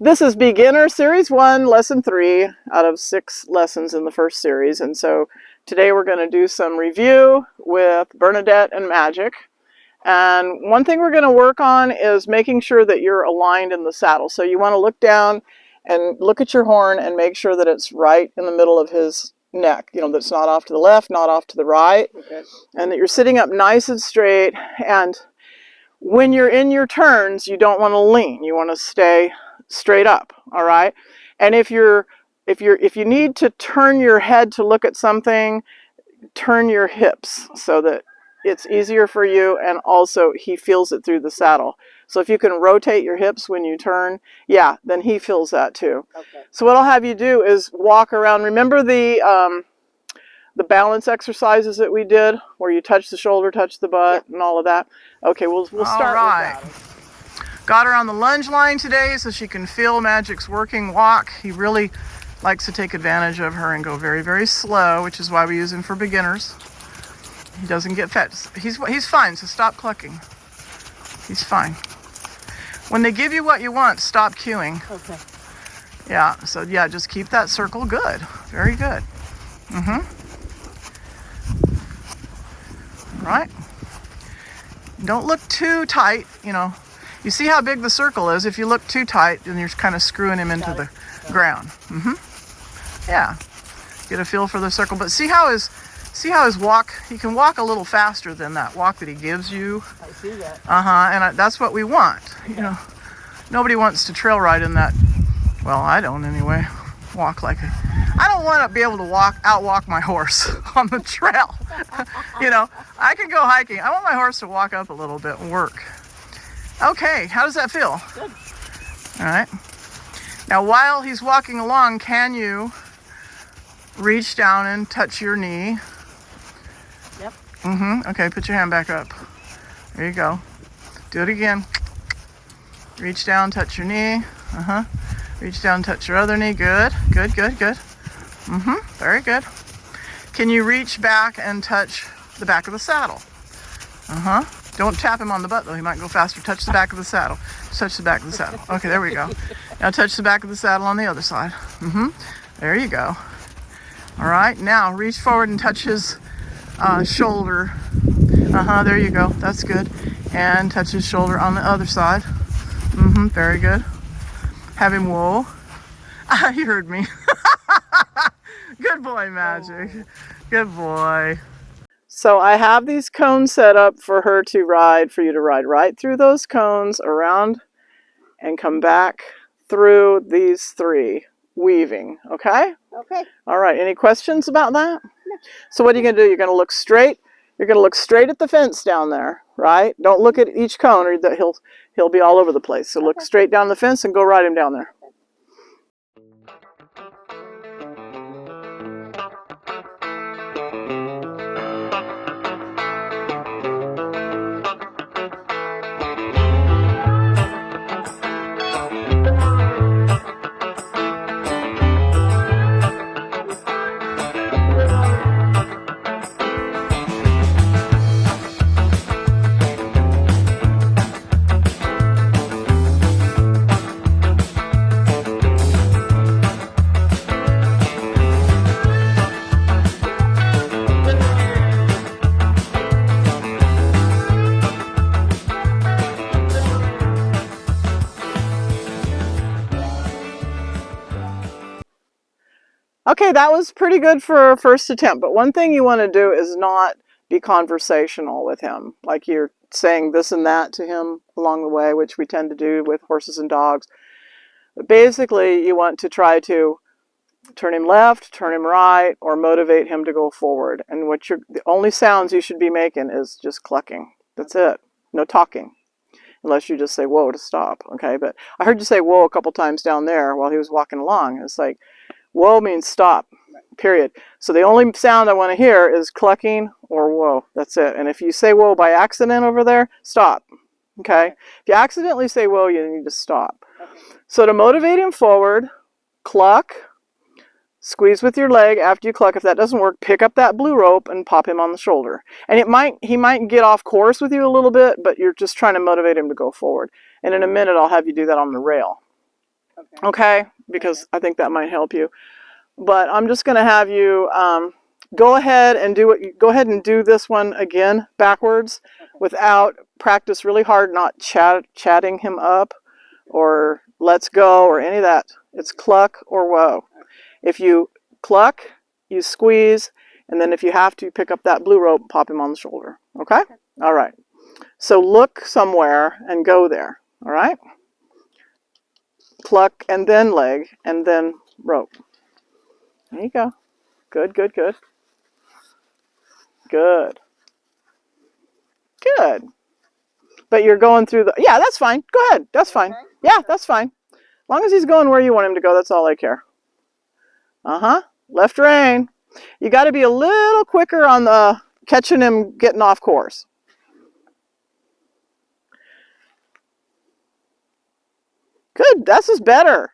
This is Beginner Series 1, Lesson 3 out of 6 lessons in the first series. And so today we're going to do some review with Bernadette and Magic. And one thing we're going to work on is making sure that you're aligned in the saddle. So you want to look down and look at your horn and make sure that it's right in the middle of his neck. You know, that it's not off to the left, not off to the right. Okay. And that you're sitting up nice and straight. And when you're in your turns, you don't want to lean. You want to stay straight up, all right? And if you need to turn your head to look at something, turn your hips so that it's easier for you, and also he feels it through the saddle. So if you can rotate your hips when you turn, yeah, then he feels that too. Okay. So what I'll have you do is walk around. Remember the balance exercises that we did, where you touch the shoulder, touch the butt, and all of that? Okay, we'll start with that. Got her on the lunge line today so she can feel Magic's working walk. He really likes to take advantage of her and go very, very slow, which is why we use him for beginners. He doesn't get fed. He's fine, so stop clucking. He's fine. When they give you what you want, stop cueing. Okay. Yeah, so yeah, just keep that circle good. Very good. Right? Don't look too tight, you know. You see how big the circle is. If you look too tight, then you're kind of screwing him into the ground. Yeah. Get a feel for the circle. But see how his walk, he can walk a little faster than that walk that he gives you. I see that. And that's what we want. You know, nobody wants to trail ride in that. Well, I don't anyway. Walk like I don't want to be able to outwalk my horse on the trail. You know, I can go hiking. I want my horse to walk up a little bit and work. Okay, how does that feel? Good. All right. Now, while he's walking along, can you reach down and touch your knee? Yep. Okay, put your hand back up. There you go. Do it again. Reach down, touch your knee. Reach down, touch your other knee. Good, good, good, good. Very good. Can you reach back and touch the back of the saddle? Don't tap him on the butt, though. He might go faster. Touch the back of the saddle. Just touch the back of the saddle. Okay, there we go. Now touch the back of the saddle on the other side. There you go. All right, now reach forward and touch his shoulder. There you go. That's good. And touch his shoulder on the other side. Very good. Have him whoa. You heard me. Good boy, Magic. Good boy. So I have these cones set up for her to ride, for you to ride right through those cones, around, and come back through these 3, weaving, okay? Okay. All right, any questions about that? No. So what are you going to do? You're going to look straight. You're going to look straight at the fence down there, right? Don't look at each cone, or that he'll be all over the place. So look straight down the fence and go ride him down there. Okay, that was pretty good for a first attempt, but one thing you want to do is not be conversational with him, like you're saying this and that to him along the way, which we tend to do with horses and dogs. But basically, you want to try to turn him left, turn him right, or motivate him to go forward. And the only sounds you should be making is just clucking. That's it. No talking. Unless you just say whoa to stop, okay? But I heard you say whoa a couple times down there while he was walking along. It's like, whoa means stop, period. So the only sound I want to hear is clucking or whoa. That's it. And if you say whoa by accident over there, stop. Okay? If you accidentally say whoa, you need to stop. So to motivate him forward, cluck, squeeze with your leg after you cluck. If that doesn't work, pick up that blue rope and pop him on the shoulder. And he might get off course with you a little bit, but you're just trying to motivate him to go forward. And in a minute, I'll have you do that on the rail. Okay? Because I think that might help you. But I'm just going to have you go ahead and do this one again backwards without practice really hard, not chatting him up or let's go or any of that. It's cluck or whoa. If you cluck, you squeeze, and then if you have to, pick up that blue rope and pop him on the shoulder. Okay? All right. So look somewhere and go there. All right? Cluck and then leg and then rope. There you go. Good, good, good. Good. Good. But you're going through the... Yeah, that's fine. Go ahead. That's fine. Yeah, that's fine. As long as he's going where you want him to go, that's all I care. Uh-huh. Left rein. You got to be a little quicker on the catching him getting off course. Good. This is better.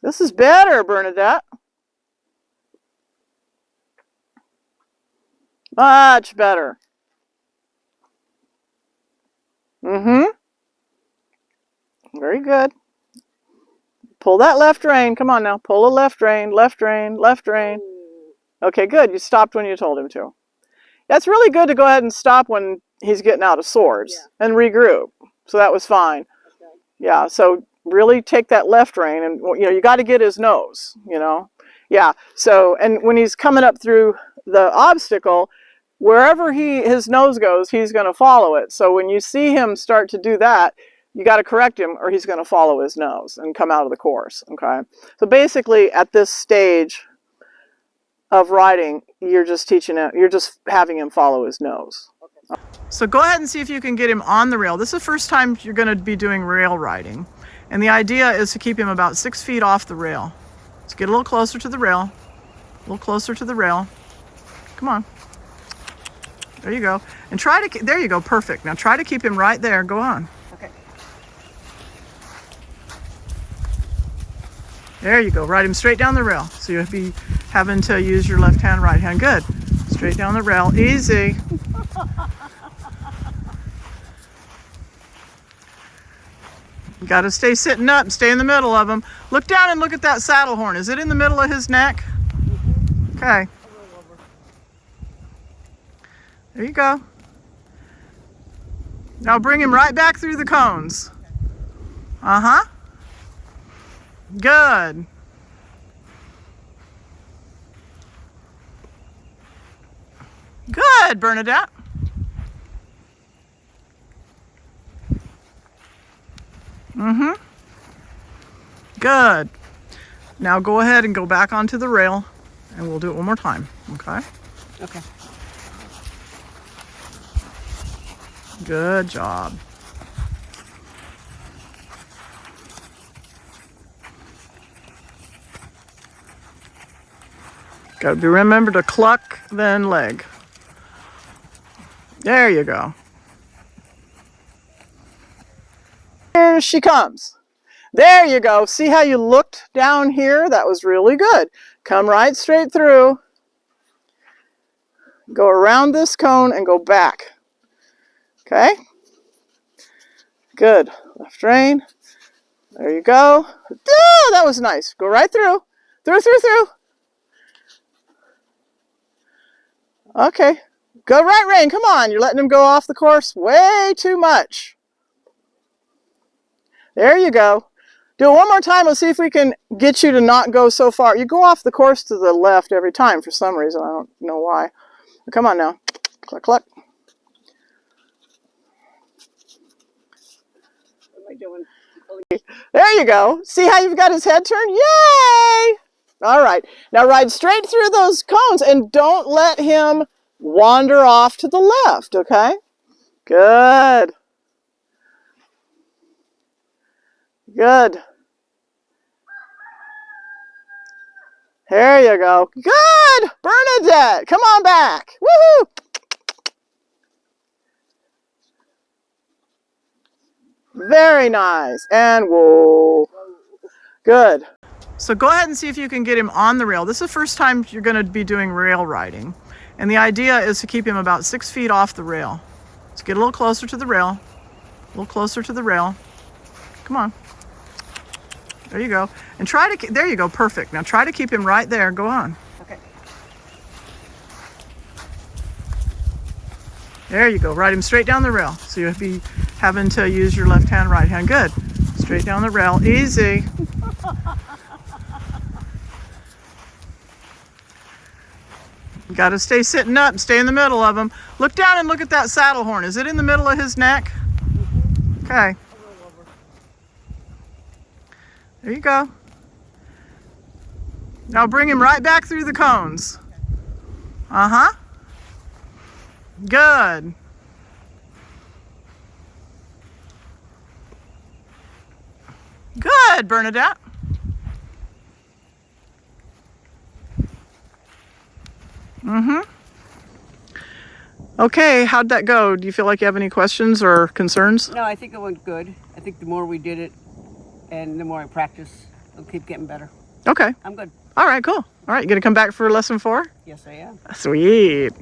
This is better, Bernadette. Much better. Mm-hmm. Very good. Pull that left rein. Come on now. Pull a left rein, left rein, left rein. Okay, good. You stopped when you told him to. That's really good to go ahead and stop when he's getting out of sorts and regroup. So that was fine. Okay. Yeah, so really take that left rein and you got to get his nose, Yeah, so and when he's coming up through the obstacle, wherever his nose goes, he's going to follow it. So when you see him start to do that, you got to correct him or he's going to follow his nose and come out of the course, okay? So basically at this stage of riding, you're just having him follow his nose. So go ahead and see if you can get him on the rail. This is the first time you're going to be doing rail riding. And the idea is to keep him about 6 feet off the rail. Let's get a little closer to the rail. A little closer to the rail. Come on. There you go. And there you go, perfect. Now try to keep him right there. Go on. Okay. There you go. Ride him straight down the rail. So you'll be having to use your left hand, right hand. Good. Straight down the rail. Easy. You got to stay sitting up and stay in the middle of him. Look down and look at that saddle horn. Is it in the middle of his neck? Okay. There you go. Now bring him right back through the cones. Uh-huh. Good. Good, Bernadette. Mm-hmm. Good. Now go ahead and go back onto the rail and we'll do it one more time, okay? Okay. Good job. Got to remember to cluck, then leg. There you go. Here she comes. There you go. See how you looked down here? That was really good. Come right straight through. Go around this cone and go back. Okay? Good. Left rein. There you go. Ah, that was nice. Go right through. Through, through, through. Okay. Go right rein. Come on. You're letting him go off the course way too much. There you go. Do it one more time. Let's see if we can get you to not go so far. You go off the course to the left every time for some reason. I don't know why. Come on now. Cluck, cluck. What am I doing? There you go. See how you've got his head turned? Yay! All right. Now ride straight through those cones and don't let him wander off to the left, okay? Good. Good. There you go. Good! Bernadette, come on back. Woohoo! Very nice. And whoa. Good. So go ahead and see if you can get him on the rail. This is the first time you're going to be doing rail riding. And the idea is to keep him about 6 feet off the rail. Let's get a little closer to the rail. A little closer to the rail. Come on. There you go. And try to, there you go, perfect. Now try to keep him right there. Go on. Okay. There you go. Ride him straight down the rail. So you'll be having to use your left hand, right hand. Good. Straight down the rail. Easy. You got to stay sitting up and stay in the middle of him. Look down and look at that saddle horn. Is it in the middle of his neck? Okay. There you go. Now bring him right back through the cones. Uh-huh. Good. Good, Bernadette. Mm-hmm. Okay, how'd that go? Do you feel like you have any questions or concerns? No, I think it went good. I think the more we did it and the more I practice, it'll keep getting better. Okay. I'm good. All right, cool. All right, you gonna come back for lesson 4? Yes, I am. Sweet.